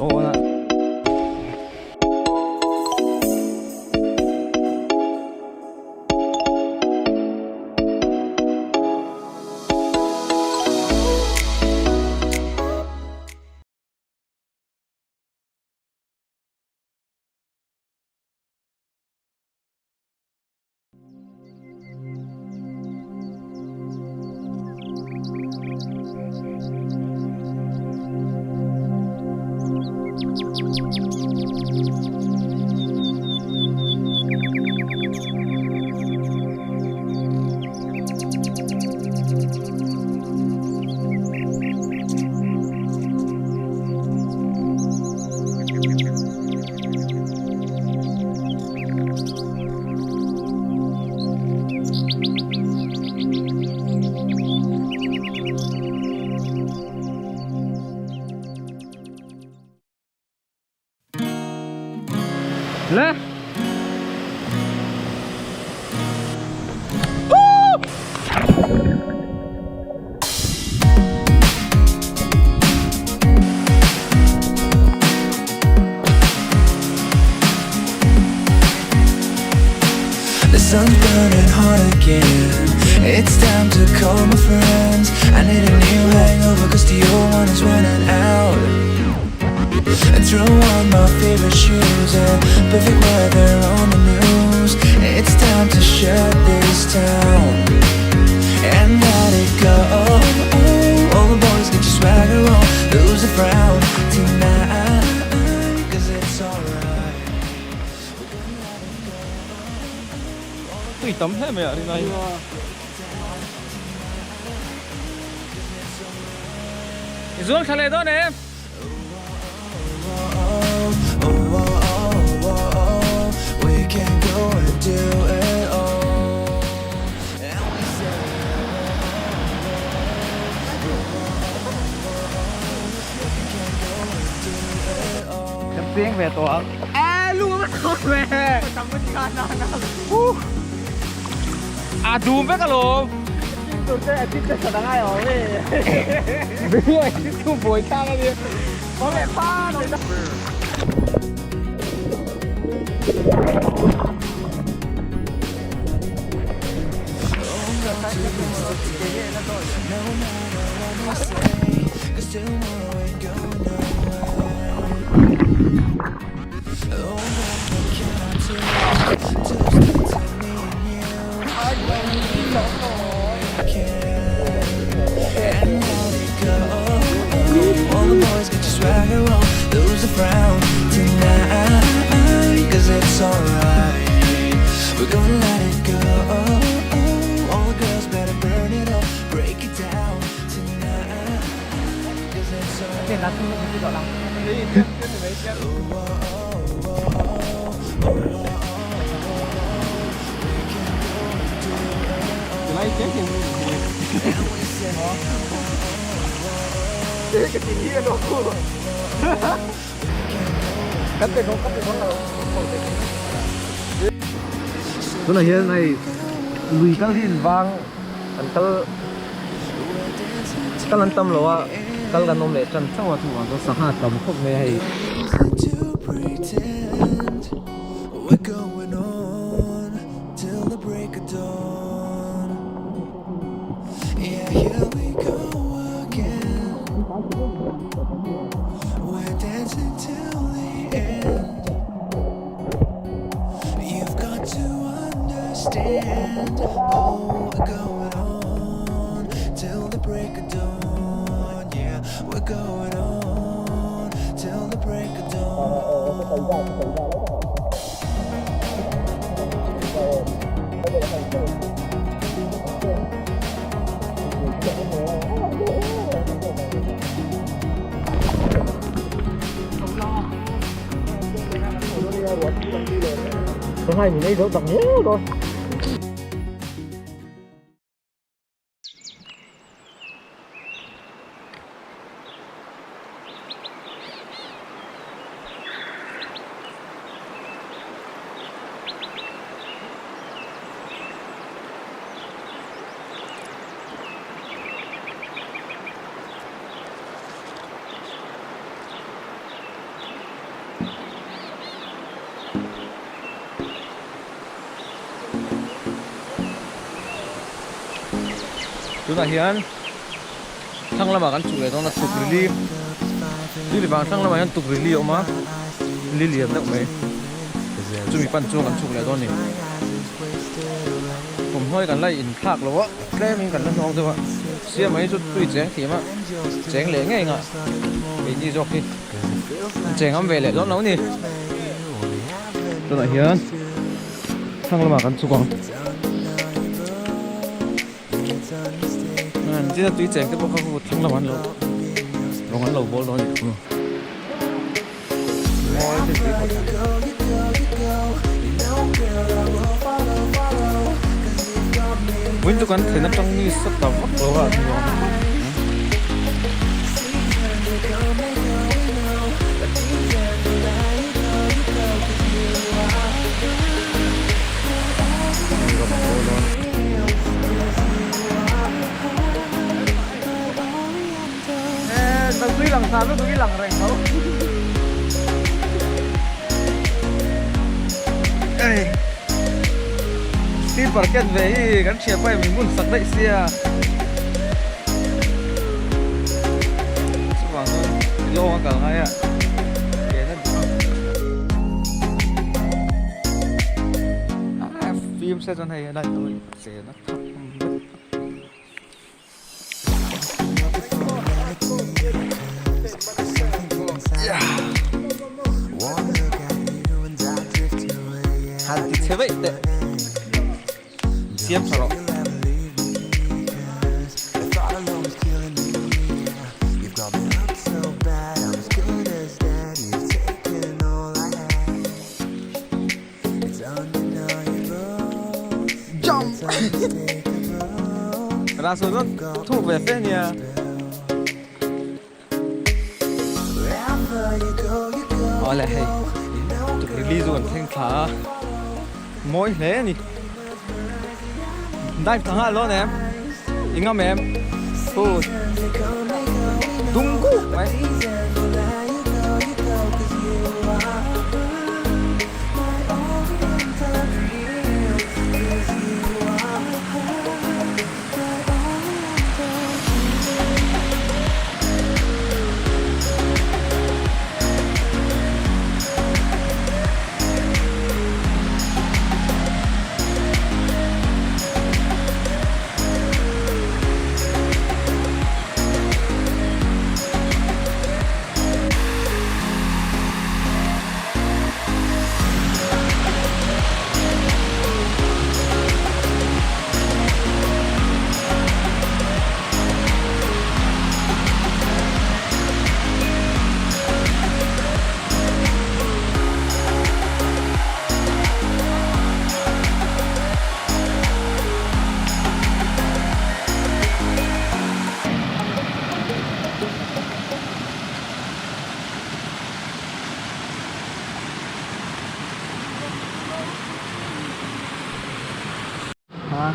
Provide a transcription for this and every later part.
โตนะและ The sun's burning hot again. It's time to call my friends. I need a new hangover cause the old one is running out. And throw on my favorite shoes and perfect weather on the news. It's time to shut this town and let it go. All the boys get your swagger on, lose a frown tonight, cause it's alright. Tùy tấm thế mày ạ đi này. Xuống khá lệ đó nè em. We can go and do it all. Chấm tiếng về tổ. Luôn mất về. Chấm mất gan nào. Zoom với cả lô. Tôi sẽ tiếp tục sẽ đang ai ở đây. Bây giờ tiếp tục bồi sang cái gì? Có vẻ pha rồi đó. All the boys get your swagger on, lose a frown tonight, cause it's alright. We're gonna let it go. All the girls better burn it up, break it down tonight, cause it's alright. Cái gì kia đâu. Cắt cái không nào. Cái này hiện này lùi các hiền vang anh tơ các lần tâm lo các lần ông lệ chân sau thủ vào có sáng hạt tầm khúc này hay. We're dancing till the end. You've got to understand. Oh, we're going on till the break of dawn. Yeah, we're going on till the break of dawn. Cái hai mình lấy dấu tặng nhiều thôi. tuna hian thang lama kan chule dona tukrili Tuirivang thang lama hian tukrili oma liliam dak mai chumi pan chu kan chule don niผมห้อยกันไล่อินคลากแล้ววะแกล้งกันแล้วน้องด้วยวะเสียไหมจุดตุ้ยแจ้งทีมะแจ้งเหล่งไงงะมีนี่จอกที่แจ้งอ้ำเวลเลยร้อนน้องนี่ตัวไหนเฮียนทั้งละมากันสุกองนั่นที่นั่นตุ้ยแจ้งที่พวกเขาพูดทั้งละวันเราลงกันเราโบร้อนอยู่โอ้ยที่ตุ้ยพอวิ่งทุกคนเห็นน้ำจังนี่สักต่อวัดตัวว่าที่ว่าตรงนี้หลังสามแล้วตรงนี้หลังแรงเขาที่ปาร์เก็ตเวย์กันเชียร์ไปมีมุ่นสักได้เสียสว่างโยงกันไงอ่ะเก๋นั่นฟิล์มเซตจนให้ได้ตัวเสียนะครับฮันติเทเวตเสียมสระจัมราสุดก็ถูกแบบนี้เอาเลยให้จุดรีส่วนเท่งขามวยเล่นี่ได้ทั้งห้าล้อเนี่ยยังงั้นแม่พูดดุงกูไหม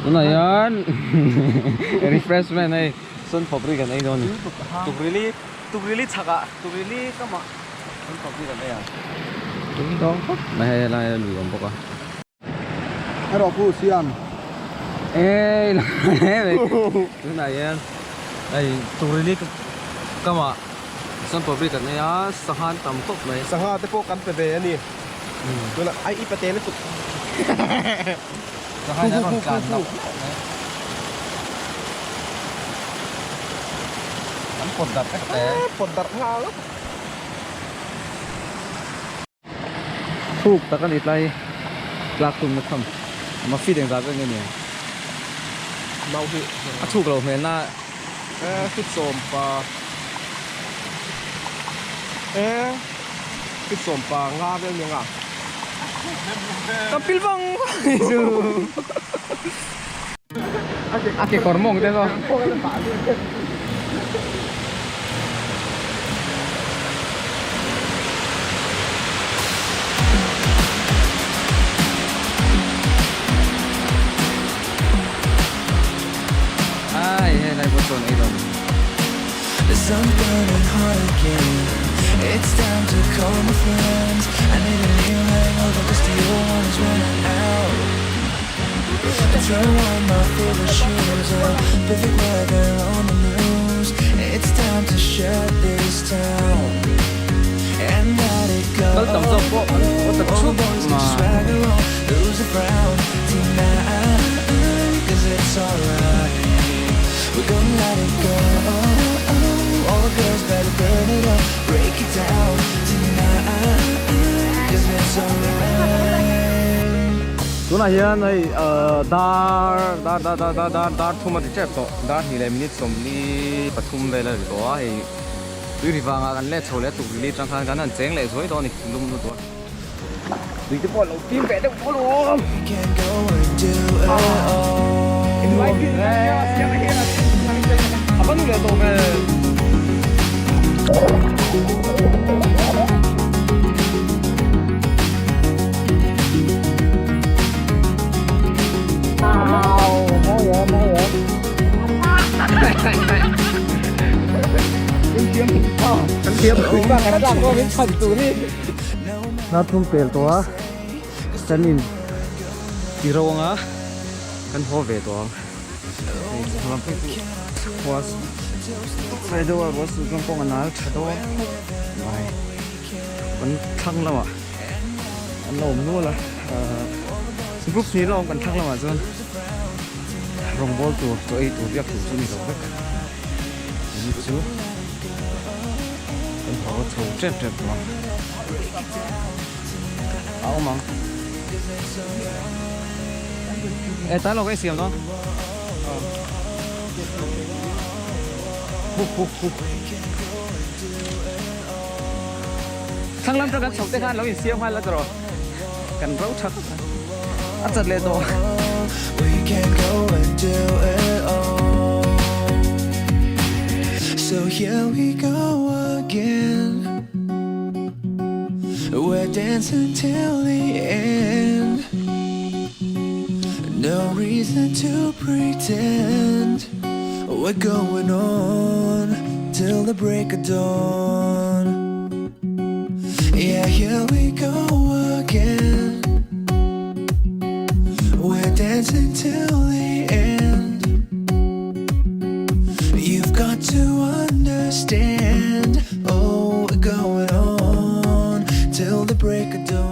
ตัวไหนยัน refreshment ไอ้ส้นผบริกันไอ้โดนตุกริลี่ชักอะตุกริลี่ก็มาส้นผบริกันไอ้อะตุกริลี่ก็ไม่ให้อะไรหลุดออกปะให้เราพูดเสียงเอ้ยตัวไหนยันไอ้ตุกริลี่ก็มาส้นผบริกันไอ้อะสหานต่ำตกไหมสหานแต่พวกกันเป็นแบบนี้ตัวละไอ้อีปะเต้นี่สุดจะให้ได้ก่อนการเรามันปวดดัดแต่ปวดดัดเงาแล้วถูกตะกันอีกไรกลากตุ่มนะครับมาฟีดอย่างไรเป็นไงเนี่ยเมาที่ถูกเราเห็นหน้าฟิดโสมปลาฟิดโสมปลางาเป็นยังไงtampil bang itu ake kormong itu naik botol itu the sun burning hot again. It's time to call my friends. I need a new hangover 'cause the old one is running out. Throw on my favorite shoes, perfect weather on the news. It's time to shut this town and let it go. Nó tầm dọc bộ, có tập chút mà. Lose a frown tonight, 'cause it's alright. We're gonna let it go. All the girls better burn it up, break it down tonight, 'cause it's alright. Chỗ này hian này dar thuma ti chep to dar hi le minute som ni pathum vela to ai Tui Ri Vang kan le chole tu li tang khan kan an cheng le zoi to ni lum lu to đi cái ball tim vẽ được ball luôn cái máy kia apa nu le to me Kan tiap Tuirivang kan dak ko min chan tu ni na thum pel to a chanin Tuirivang a kan ho ve to lam pe was sai do was kan pong anal thado mai kan thang lama an lom nu la group ni long kan thang lama chon rong bol tu to ei tu biak tu chu ni ro bek ni chu kan ho chu chep chep ma ao mang ta lo cái xiêm đó thằng làm cho các sống tết han lâu in xiêm hay là rồi cần rau chắc ăn chật lên rồi. We can go and do it all. So here we go again. We're dancing till the end. No reason to pretend. We're going on till the break of dawn. Yeah, here we go again. We're dancing till the end. You've got to understand. Oh, we're going on till the break of dawn.